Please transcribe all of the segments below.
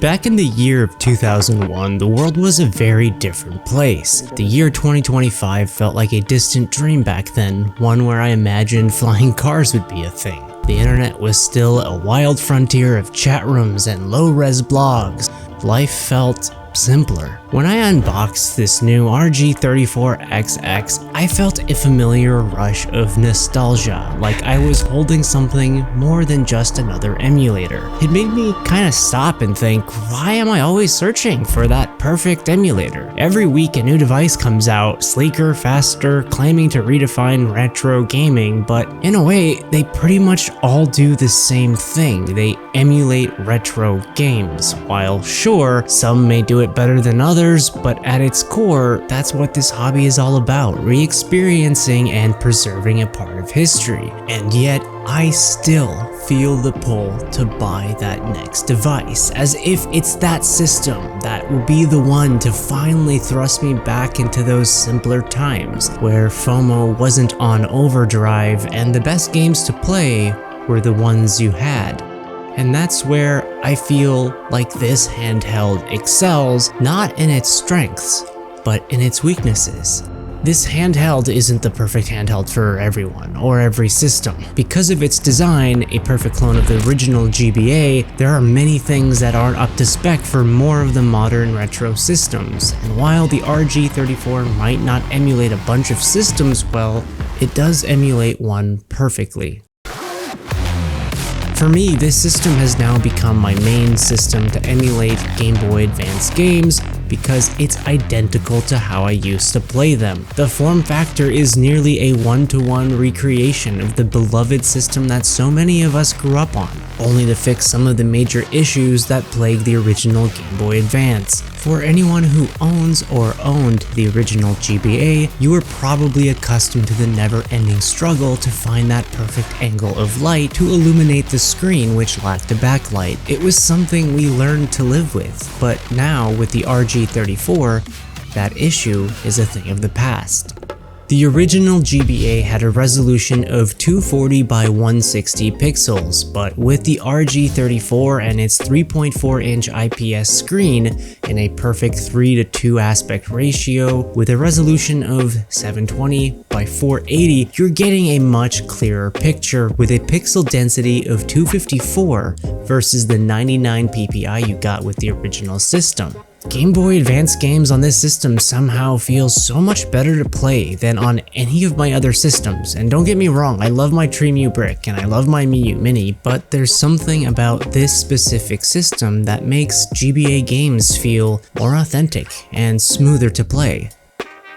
Back in the year of 2001, the world was a very different place. The year 2025 felt like a distant dream back then, one where I imagined flying cars would be a thing. The internet was still a wild frontier of chat rooms and low-res blogs. Life felt simpler. When I unboxed this new RG34XX, I felt a familiar rush of nostalgia, like I was holding something more than just another emulator. It made me kind of stop and think, why am I always searching for that perfect emulator? Every week a new device comes out, sleeker, faster, claiming to redefine retro gaming, but in a way, they pretty much all do the same thing. They emulate retro games. While sure, some may do it better than others, but at its core, that's what this hobby is all about, re-experiencing and preserving a part of history. And yet, I still feel the pull to buy that next device, as if it's that system that will be the one to finally thrust me back into those simpler times, where FOMO wasn't on overdrive and the best games to play were the ones you had. And that's where I feel like this handheld excels, not in its strengths, but in its weaknesses. This handheld isn't the perfect handheld for everyone or every system. Because of its design, a perfect clone of the original GBA, there are many things that aren't up to spec for more of the modern retro systems. And while the RG34 might not emulate a bunch of systems well, it does emulate one perfectly. For me, this system has now become my main system to emulate Gameboy Advance games because it's identical to how I used to play them. The form factor is nearly a one-to-one recreation of the beloved system that so many of us grew up on, only to fix some of the major issues that plagued the original Game Boy Advance. For anyone who owns or owned the original GBA, you are probably accustomed to the never-ending struggle to find that perfect angle of light to illuminate the screen which lacked a backlight. It was something we learned to live with, but now with the RG34, that issue is a thing of the past. The original GBA had a resolution of 240 by 160 pixels, but with the RG34 and its 3.4-inch IPS screen in a perfect 3:2 aspect ratio with a resolution of 720 by 480, you're getting a much clearer picture with a pixel density of 254 versus the 99 ppi you got with the original system. Game Boy Advance games on this system somehow feel so much better to play than on any of my other systems, and don't get me wrong, I love my Tremu Brick and I love my Miu Mini, but there's something about this specific system that makes GBA games feel more authentic and smoother to play.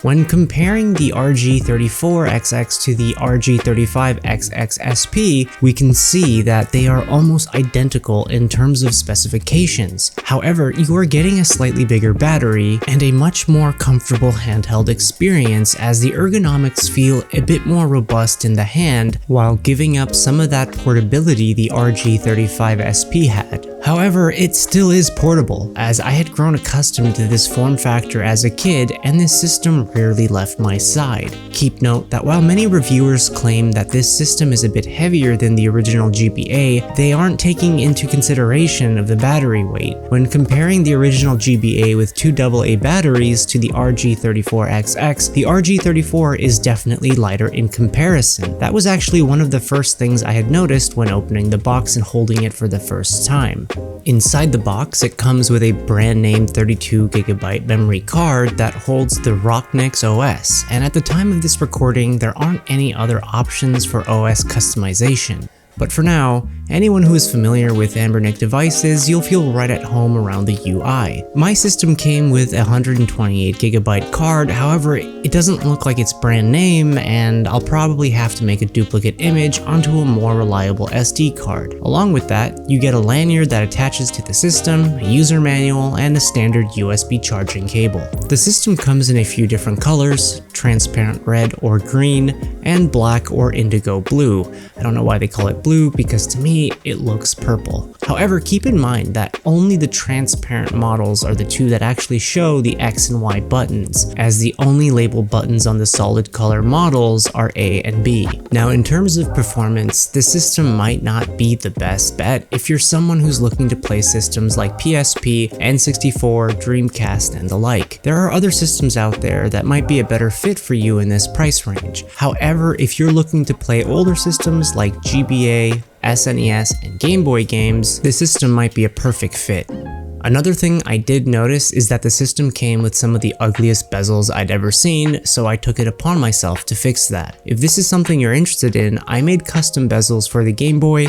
When comparing the RG34XX to the RG35XX SP, we can see that they are almost identical in terms of specifications. However, you are getting a slightly bigger battery and a much more comfortable handheld experience as the ergonomics feel a bit more robust in the hand while giving up some of that portability the RG35SP had. However, it still is portable, as I had grown accustomed to this form factor as a kid and this system rarely left my side. Keep note that while many reviewers claim that this system is a bit heavier than the original GBA, they aren't taking into consideration of the battery weight. When comparing the original GBA with two AA batteries to the RG34XX, the RG34 is definitely lighter in comparison. That was actually one of the first things I had noticed when opening the box and holding it for the first time. Inside the box, it comes with a brand name 32GB memory card that holds the Rocknix OS, and at the time of this recording, there aren't any other options for OS customization. But for now, anyone who is familiar with Anbernic devices, you'll feel right at home around the UI. My system came with a 128GB card, however, it doesn't look like its brand name, and I'll probably have to make a duplicate image onto a more reliable SD card. Along with that, you get a lanyard that attaches to the system, a user manual, and a standard USB charging cable. The system comes in a few different colors, transparent red or green, and black or indigo blue. I don't know why they call it blue, blue because to me, it looks purple. However, keep in mind that only the transparent models are the two that actually show the X and Y buttons, as the only labeled buttons on the solid color models are A and B. Now, in terms of performance, the system might not be the best bet if you're someone who's looking to play systems like PSP, N64, Dreamcast, and the like. There are other systems out there that might be a better fit for you in this price range. However, if you're looking to play older systems like GBA, SNES, and Game Boy games, the system might be a perfect fit. Another thing I did notice is that the system came with some of the ugliest bezels I'd ever seen, so I took it upon myself to fix that. If this is something you're interested in, I made custom bezels for the Game Boy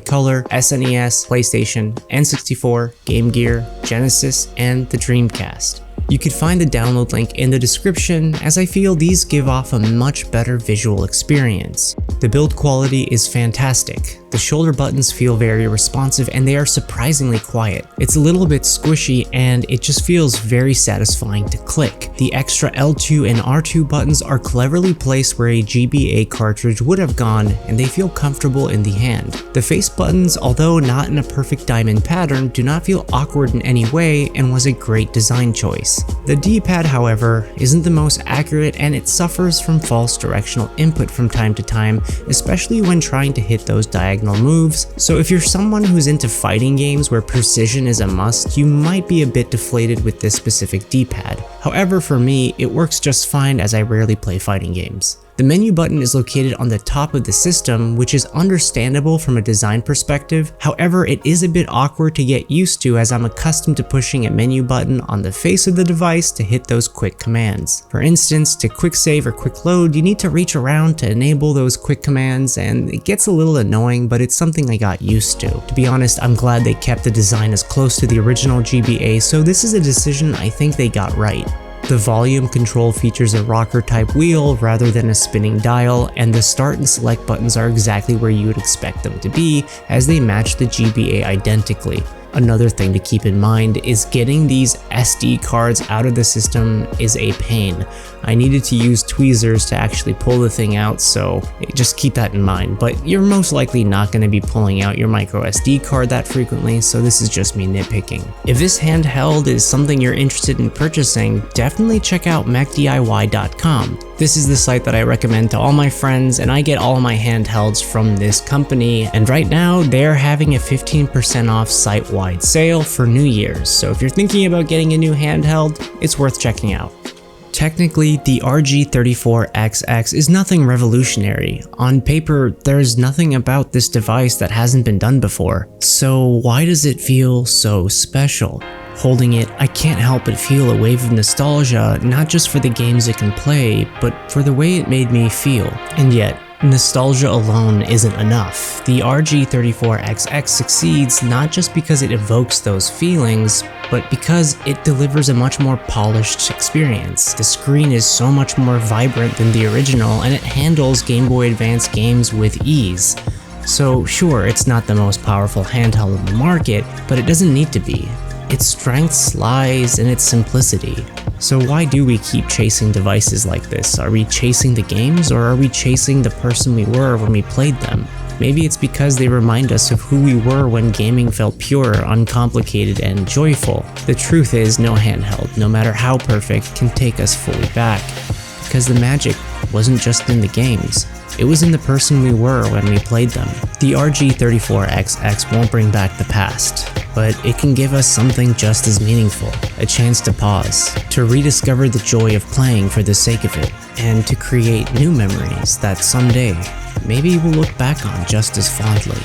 Color, SNES, PlayStation, N64, Game Gear, Genesis, and the Dreamcast. You could find the download link in the description, as I feel these give off a much better visual experience. The build quality is fantastic. The shoulder buttons feel very responsive and they are surprisingly quiet. It's a little bit squishy and it just feels very satisfying to click. The extra L2 and R2 buttons are cleverly placed where a GBA cartridge would have gone, and they feel comfortable in the hand. The face buttons, although not in a perfect diamond pattern, do not feel awkward in any way and was a great design choice. The D-pad, however, isn't the most accurate and it suffers from false directional input from time to time, especially when trying to hit those diagonal moves. So if you're someone who's into fighting games where precision is a must, you might be a bit deflated with this specific D-pad. However, for me, it works just fine as I rarely play fighting games. The menu button is located on the top of the system, which is understandable from a design perspective. However, it is a bit awkward to get used to as I'm accustomed to pushing a menu button on the face of the device to hit those quick commands. For instance, to quick save or quick load, you need to reach around to enable those quick commands, and it gets a little annoying, but it's something I got used to. To be honest, I'm glad they kept the design as close to the original GBA, so this is a decision I think they got right. The volume control features a rocker type wheel rather than a spinning dial, and the start and select buttons are exactly where you would expect them to be, as they match the GBA identically. Another thing to keep in mind is getting these SD cards out of the system is a pain. I needed to use tweezers to actually pull the thing out, so just keep that in mind. But you're most likely not going to be pulling out your micro SD card that frequently, so this is just me nitpicking. If this handheld is something you're interested in purchasing, definitely check out mechdiy.com. This is the site that I recommend to all my friends, and I get all my handhelds from this company, and right now they're having a 15% off site-wide sale for New Year's, so if you're thinking about getting a new handheld, it's worth checking out. Technically, the RG34XX is nothing revolutionary. On paper, there's nothing about this device that hasn't been done before. So why does it feel so special? Holding it, I can't help but feel a wave of nostalgia, not just for the games it can play, but for the way it made me feel. And yet, nostalgia alone isn't enough. The RG34XX succeeds not just because it evokes those feelings, but because it delivers a much more polished experience. The screen is so much more vibrant than the original, and it handles Game Boy Advance games with ease. So sure, it's not the most powerful handheld in the market, but it doesn't need to be. Its strength lies in its simplicity. So why do we keep chasing devices like this? Are we chasing the games, or are we chasing the person we were when we played them? Maybe it's because they remind us of who we were when gaming felt pure, uncomplicated, and joyful. The truth is, no handheld, no matter how perfect, can take us fully back. Because the magic wasn't just in the games. It was in the person we were when we played them. The RG34XX won't bring back the past, but it can give us something just as meaningful, a chance to pause, to rediscover the joy of playing for the sake of it, and to create new memories that someday, maybe we'll look back on just as fondly.